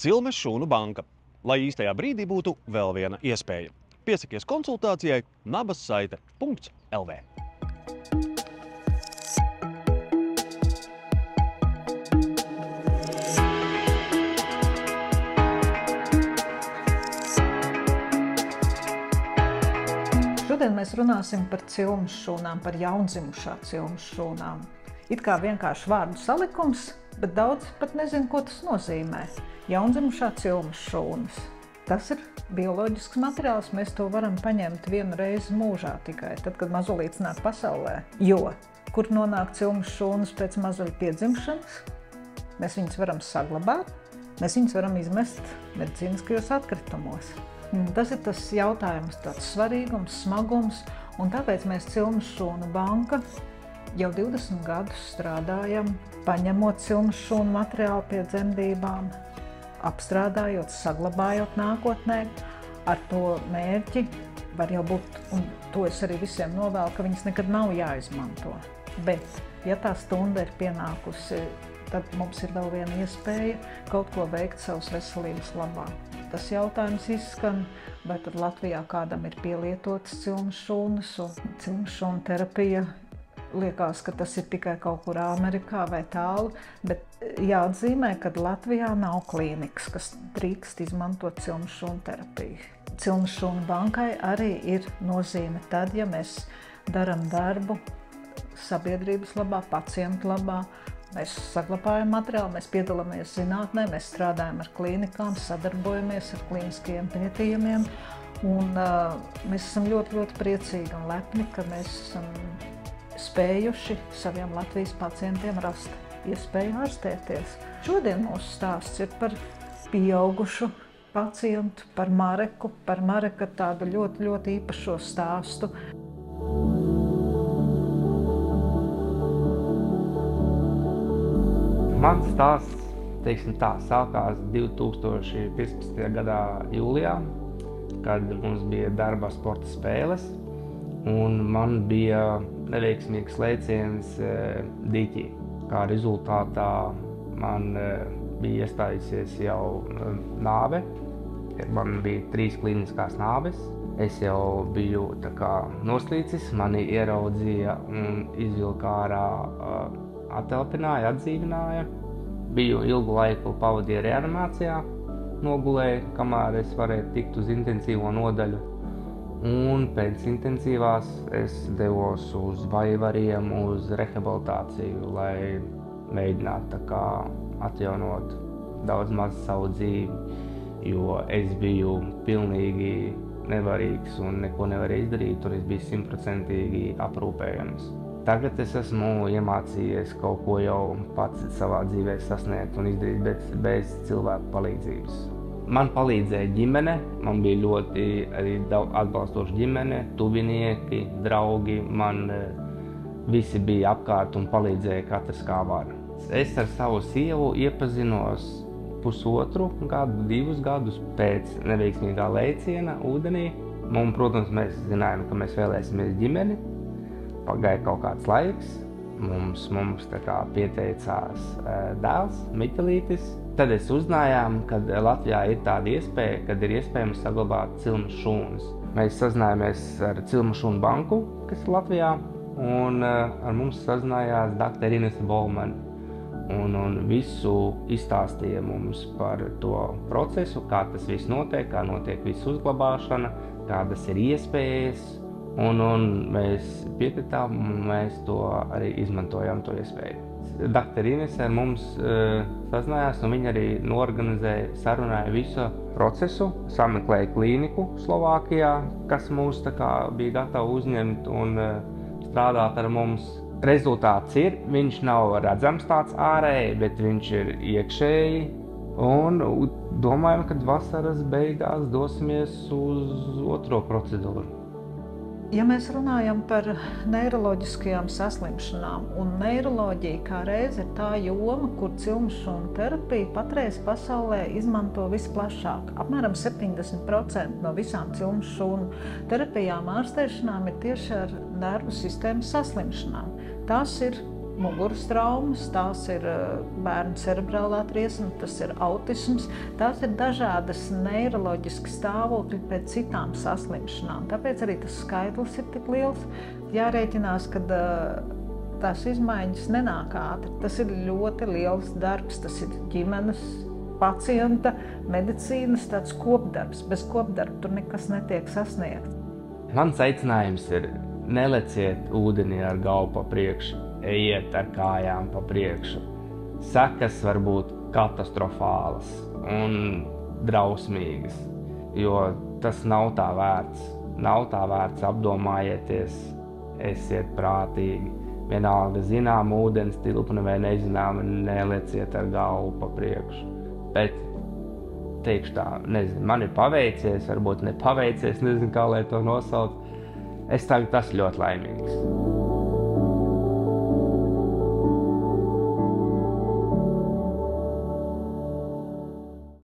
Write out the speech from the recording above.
Cilmes šūnu banka, lai īstajā brīdī būtu vēl viena iespēja. Piesakies konsultācijai nabassaite.lv. Šodien mēs runāsim par cilmes šūnām, par jaundzimušā cilmes šūnām. It kā vienkārši vārdu salikums, bet daudz pat nezin, ko tas nozīmē. Jaundzimušā cilmes šūnas. Tas ir bioloģisks materiāls, mēs to varam paņemt vienu reizi mūžā tikai, tad, kad mazulīts nāk pasaulē. Jo, kur nonāk cilmes šūnas pēc mazuļa piedzimšanas, mēs viņus varam saglabāt, mēs viņus varam izmest medicīniskajos atkritumos. Tas ir tas jautājums, tāds svarīgums, smagums, un tāpēc mēs Cilmes šūnu banka jau 20 gadus strādājam, paņemot cilmes šūnu materiālu pie dzemdībām, apstrādājot, saglabājot nākotnē. Ar to mērķi var jau būt, un to es arī visiem novēlu, ka viņas nekad nav jāizmanto. Bet, ja tā stunda ir pienākusi, tad mums ir vēl viena iespēja kaut ko veikt savas veselības labā. Tas jautājums izskan, vai tad Latvijā kādam ir pielietotas cilmes šūnas, un cilmes šūnu terapija liekas, ka tas ir tikai kaut kur Amerikā vai tālu, bet jāatzīmē, ka Latvijā nav klīnikas, kas drīkst izmantot cilmes šūnu terapiju. Cilmes šūnu bankai arī ir nozīme tad, ja mēs daram darbu sabiedrības labā, pacientu labā. Mēs saglabājam materiālu, mēs piedalāmies zinātnē, mēs strādājam ar klīnikām, sadarbojamies ar klīniskajiem pētījumiem. Un mēs esam ļoti, ļoti priecīgi un lepni, ka mēs esam spējuši saviem Latvijas pacientiem rast iespēju ārstēties. Šodien mūsu stāsts ir par pieaugušu pacientu, par Mareku, tādu ļoti, ļoti īpašo stāstu. Mans stāsts, teiksim tā, sākās 2015. gadā jūlijā, kad mums bija darba sporta spēles, un man bija neveiksmīgs lēciens dīķī. Kā rezultātā man bija iestājusies jau nāve, man bija 3 kliniskās nāves. Es jau biju tā kā noslīcis, mani ieraudzīja un izvilka ārā, atelpināja, atdzīvināja. Biju ilgu laiku pavadīju reanimācijā, nogulēju, kamēr es varēju tikt uz intensīvo nodaļu. Un pēc intensīvās es devos uz Vaivariem, uz rehabilitāciju, lai mēģinātu tā kā atjaunot daudz maz savu dzīvi, jo es biju pilnīgi nevarīgs un neko nevarēju izdarīt, un es biju 100% aprūpējams. Tagad es esmu iemācījies kaut ko jau pats savā dzīvē sasniegt un izdarīt bez cilvēku palīdzības. Man palīdzēja ģimene, man bija ļoti arī atbalstoša ģimene, tuvinieki, draugi, man visi bija apkārt un palīdzēja katrs kā var. Es ar savu sievu iepazinos 1,5 gadu, 2 gadus pēc neveiksmīgā lēciena ūdenī. Protams, mēs zinājām, ka mēs vēlēsimies ģimeni. Pagāja kaut kāds laiks, mums tā kā pieteicās dēls, Miķelītis. Tad es uzzinājām, ka Latvijā ir tāda iespēja, kad ir iespējams saglabāt cilmes šūnas. Mēs sazinājāmies ar Cilmes šūnu banku, kas ir Latvijā, un ar mums sazinājās dr. Inese Bolmane. Un visu izstāstīja mums par to procesu, kā tas viss notiek, kā notiek visu uzglabāšana, kādas ir iespējas. Un mēs piekritām, un mēs to arī izmantojām, to iespēju. Dr. Inese ar mums sazinājās, un viņa arī norganizēja, sarunāja visu procesu, sameklēja klīniku Slovākijā, kas mūs tā kā bija gatavi uzņemt un strādāt ar mums. Rezultāts ir, viņš nav redzams tāds ārēji, bet viņš ir iekšēji, un domājam, ka vasaras beigās dosimies uz otro procedūru. Ja mēs runājam par neiroloģiskajām saslimšanām, un neiroloģija kā reiz ir tā joma, kur cilmes šūnu terapiju patreiz pasaulē izmanto visplašāk. Apmēram 70% no visām cilmes šūnu terapijām ārstēšanām ir tieši ar nervu sistēmas saslimšanām. Tās ir muguras traumas, tās ir bērnu cerebrālā triesma, tas ir autisms, tās ir dažādas neiroloģiski stāvokļi pēc citām saslimšanām. Tāpēc arī tas skaitlis ir tik liels. Jārēķinās, ka tās izmaiņas nenāk ātri. Tas ir ļoti liels darbs, tas ir ģimenes, pacienta, medicīnas tāds kopdarbs. Bez kopdarba tur nekas netiek sasniegts. Mans aicinājums ir neleciet ūdenī ar galvu pa priekšu, ejiet ar kājām pa priekšu. Sekas var būt katastrofālas un drausmīgas, jo tas nav tā vērts. Nav tā vērts, apdomājieties, esiet prātīgi. Vienalga zinām ūdens tilpne vai nezinām, nelieciet ar galvu pa priekšu. Bet teikšu tā, nezinu, man ir paveicies, varbūt nepaveicies, nezinu, kā lai to nosauc. Es tagad esmu ļoti laimīgs.